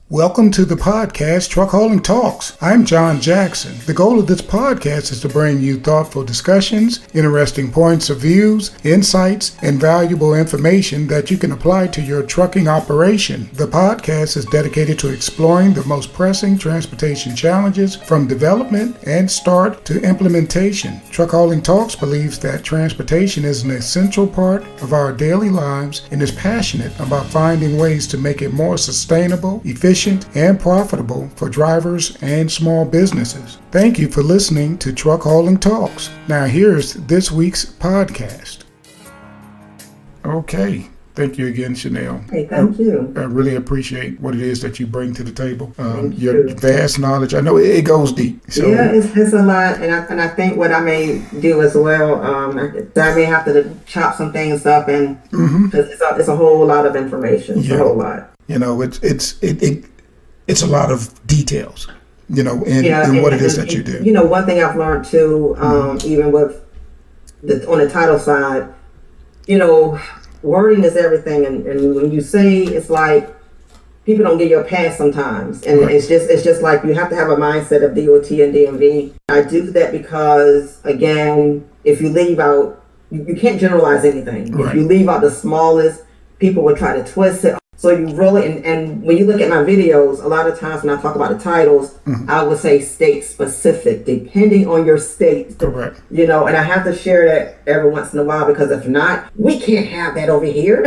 Welcome to the podcast, Truck Hauling Talks. I'm John Jackson. The goal of this podcast is to bring you thoughtful discussions, interesting points of views, insights, and valuable information that you can apply to your trucking operation. The podcast is dedicated to exploring the most pressing transportation challenges from development and start to implementation. Truck Hauling Talks believes that transportation is an essential part of our daily lives and is passionate about finding ways to make it more sustainable, efficient, and profitable for drivers and small businesses. Thank you for listening to Truck Hauling Talks. Now here's this week's podcast. Okay. Thank you again, Chanel. Hey, thank you. I really appreciate what it is that you bring to the table. Your vast knowledge. I know it goes deep. So. Yeah, it's a lot, and I think what I may do as well, I may have to chop some things up, and because it's a whole lot of information. It's a whole lot. You know, it's a lot of details. You know, in what it is that you do. You know, one thing I've learned too, even with on the title side, you know. Wording is everything, and when you say, it's like people don't give you a pass sometimes, and right. it's just like you have to have a mindset of DOT and DMV. I do that because, again, if you leave out, you can't generalize anything. Right. If you leave out the smallest, people will try to twist it. So you really, and when you look at my videos, a lot of times when I talk about the titles, I would say state specific, depending on your state. Correct. You know, and I have to share that every once in a while, because if not, we can't have that over here.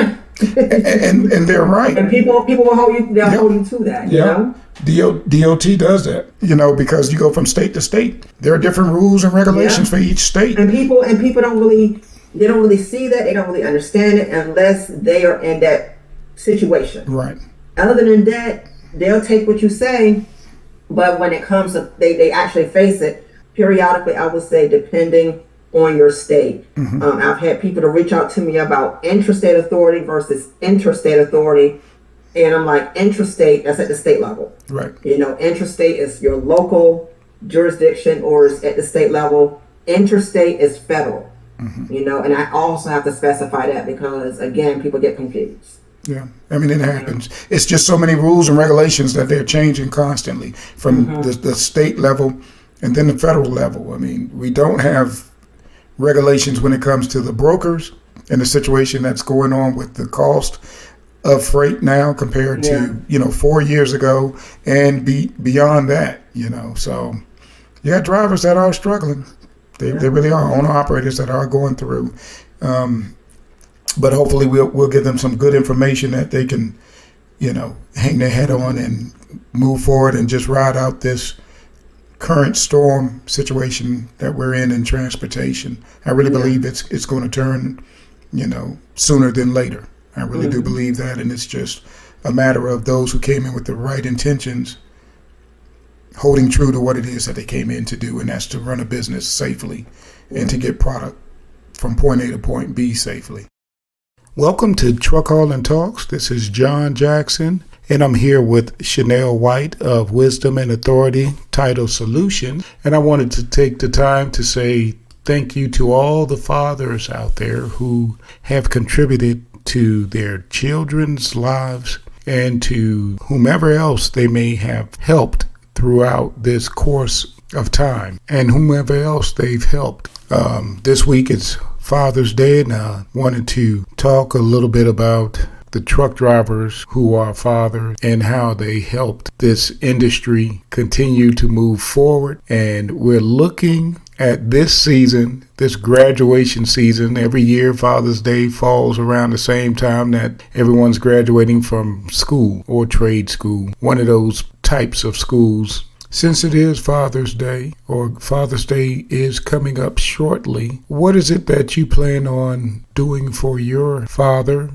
and they're right. And people will hold you, they'll hold you to that, you know? DOT does that, you know, because you go from state to state. There are different rules and regulations for each state. And people don't really see that. They don't really understand it unless they are in that situation. Right. Other than that, they'll take what you say, but when it comes to they actually face it periodically, I would say, depending on your state. I've had people to reach out to me about intrastate authority versus interstate authority, and I'm like, intrastate, that's at the state level. Right. You know, intrastate is your local jurisdiction or is at the state level. Interstate is federal. You know, and I also have to specify that because, again, people get confused. Yeah, I mean, it happens. It's just so many rules and regulations that they're changing constantly from the state level and then the federal level. I mean, we don't have regulations when it comes to the brokers and the situation that's going on with the cost of freight now compared to, 4 years ago and beyond that, you know. So you got drivers that are struggling. They really are, owner operators that are going through. But hopefully we'll give them some good information that they can, hang their head on and move forward and just ride out this current storm situation that we're in transportation. I really believe it's going to turn, sooner than later. I really do believe that, and it's just a matter of those who came in with the right intentions holding true to what it is that they came in to do, and that's to run a business safely and to get product from point A to point B safely. Welcome to Truck Hauling Talks. This is John Jackson, and I'm here with Chanel White of Wisdom and Authority Title Solution. And I wanted to take the time to say thank you to all the fathers out there who have contributed to their children's lives and to whomever else they may have helped throughout this course of time and whomever else they've helped. This week it's Father's Day, and I wanted to talk a little bit about the truck drivers who are fathers and how they helped this industry continue to move forward. And we're looking at this season, this graduation season. Every year Father's Day falls around the same time that everyone's graduating from school or trade school, one of those types of schools. Since it is Father's Day, or Father's Day is coming up shortly, what is it that you plan on doing for your father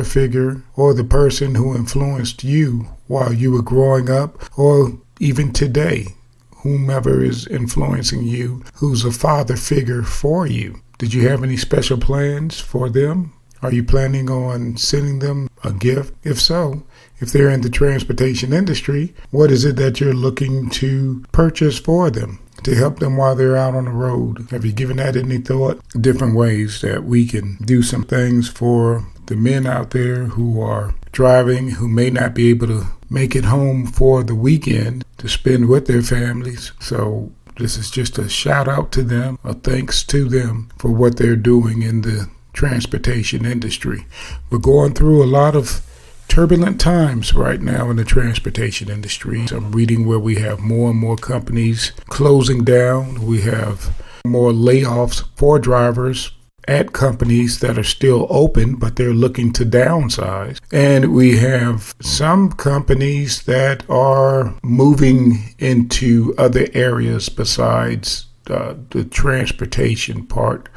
figure, or the person who influenced you while you were growing up, or even today, whomever is influencing you, who's a father figure for you? Did you have any special plans for them? Are you planning on sending them a gift? If so, if they're in the transportation industry, what is it that you're looking to purchase for them to help them while they're out on the road? Have you given that any thought? Different ways that we can do some things for the men out there who are driving who may not be able to make it home for the weekend to spend with their families. So this is just a shout out to them, a thanks to them for what they're doing in the transportation industry. We're going through a lot of turbulent times right now in the transportation industry. I'm reading where we have more and more companies closing down. We have more layoffs for drivers at companies that are still open, but they're looking to downsize. And we have some companies that are moving into other areas besides the transportation part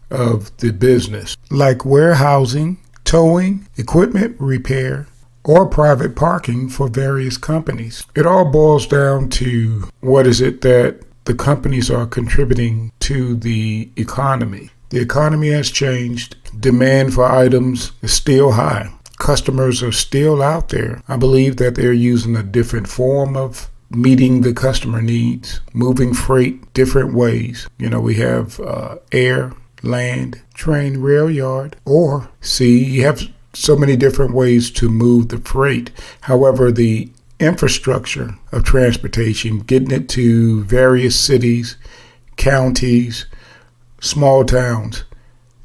of the business, like warehousing, towing, equipment repair, or private parking for various companies. It all boils down to what is it that the companies are contributing to the economy. The economy has changed. Demand for items is still high. Customers are still out there. I believe that they're using a different form of meeting the customer needs, moving freight different ways. We have air, land, train, rail yard, or sea. You have so many different ways to move the freight. However, the infrastructure of transportation, getting it to various cities, counties, small towns,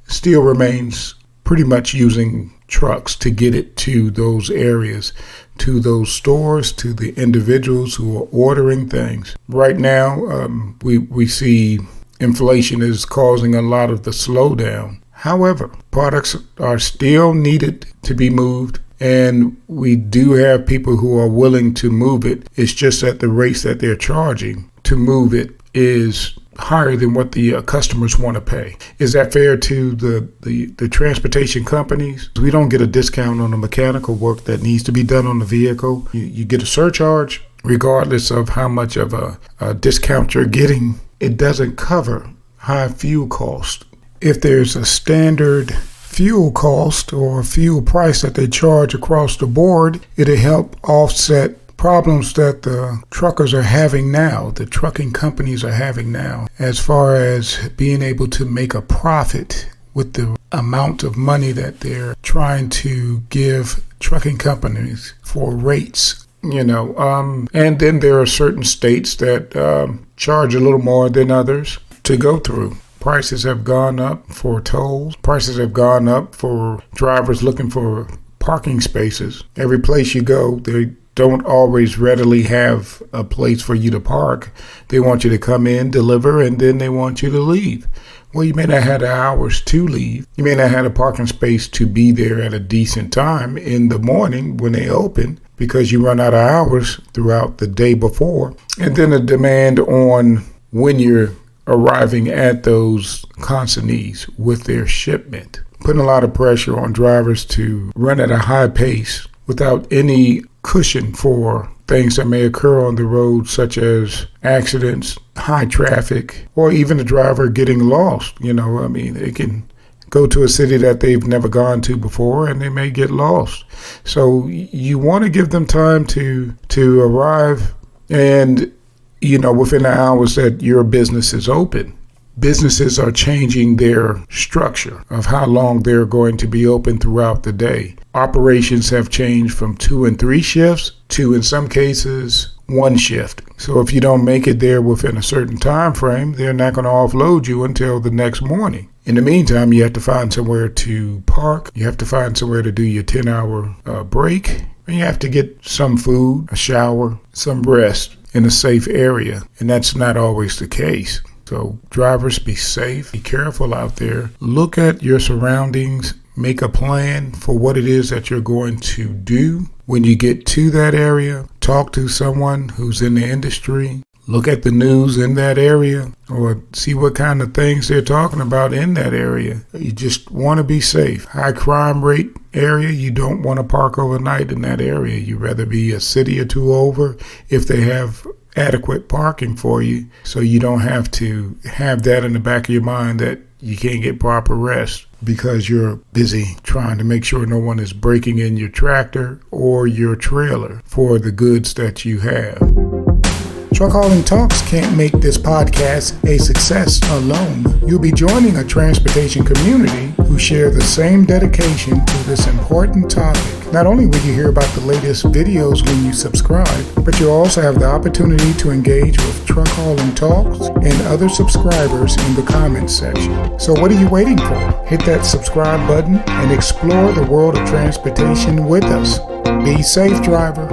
still remains pretty much using trucks to get it to those areas, to those stores, to the individuals who are ordering things. Right now, we see inflation is causing a lot of the slowdown. However, products are still needed to be moved, and we do have people who are willing to move it. It's just that the rates that they're charging to move it is higher than what the customers want to pay. Is that fair to the transportation companies? We don't get a discount on the mechanical work that needs to be done on the vehicle. You get a surcharge regardless of how much of a discount you're getting. It doesn't cover high fuel cost. If there's a standard fuel cost or fuel price that they charge across the board, it'll help offset problems that the truckers are having now, the trucking companies are having now, as far as being able to make a profit with the amount of money that they're trying to give trucking companies for rates. And then there are certain states that charge a little more than others to go through. Prices have gone up for tolls. Prices have gone up for drivers looking for parking spaces. Every place you go, they don't always readily have a place for you to park. They want you to come in, deliver, and then they want you to leave. Well, you may not have the hours to leave. You may not have a parking space to be there at a decent time in the morning when they open because you run out of hours throughout the day before. And then a demand on when you're arriving at those consignees with their shipment, putting a lot of pressure on drivers to run at a high pace without any cushion for things that may occur on the road, such as accidents, high traffic, or even the driver getting lost. They can go to a city that they've never gone to before and they may get lost. So you want to give them time to arrive and, within the hours that your business is open. Businesses are changing their structure of how long they're going to be open throughout the day. Operations have changed from 2 and 3 shifts to, in some cases, 1 shift. So if you don't make it there within a certain time frame, they're not going to offload you until the next morning. In the meantime, you have to find somewhere to park. You have to find somewhere to do your 10-hour break. And you have to get some food, a shower, some rest in a safe area. And that's not always the case. So drivers, be safe, be careful out there. Look at your surroundings, make a plan for what it is that you're going to do. When you get to that area, talk to someone who's in the industry. Look at the news in that area or see what kind of things they're talking about in that area. You just want to be safe. High crime rate area, you don't want to park overnight in that area. You'd rather be a city or two over if they have adequate parking for you, so you don't have to have that in the back of your mind that you can't get proper rest because you're busy trying to make sure no one is breaking in your tractor or your trailer for the goods that you have. Truck Hauling Talks can't make this podcast a success alone. You'll be joining a transportation community who share the same dedication to this important topic. Not only will you hear about the latest videos when you subscribe, but you'll also have the opportunity to engage with Truck Hauling Talks and other subscribers in the comments section. So what are you waiting for? Hit that subscribe button and explore the world of transportation with us. Be safe, driver.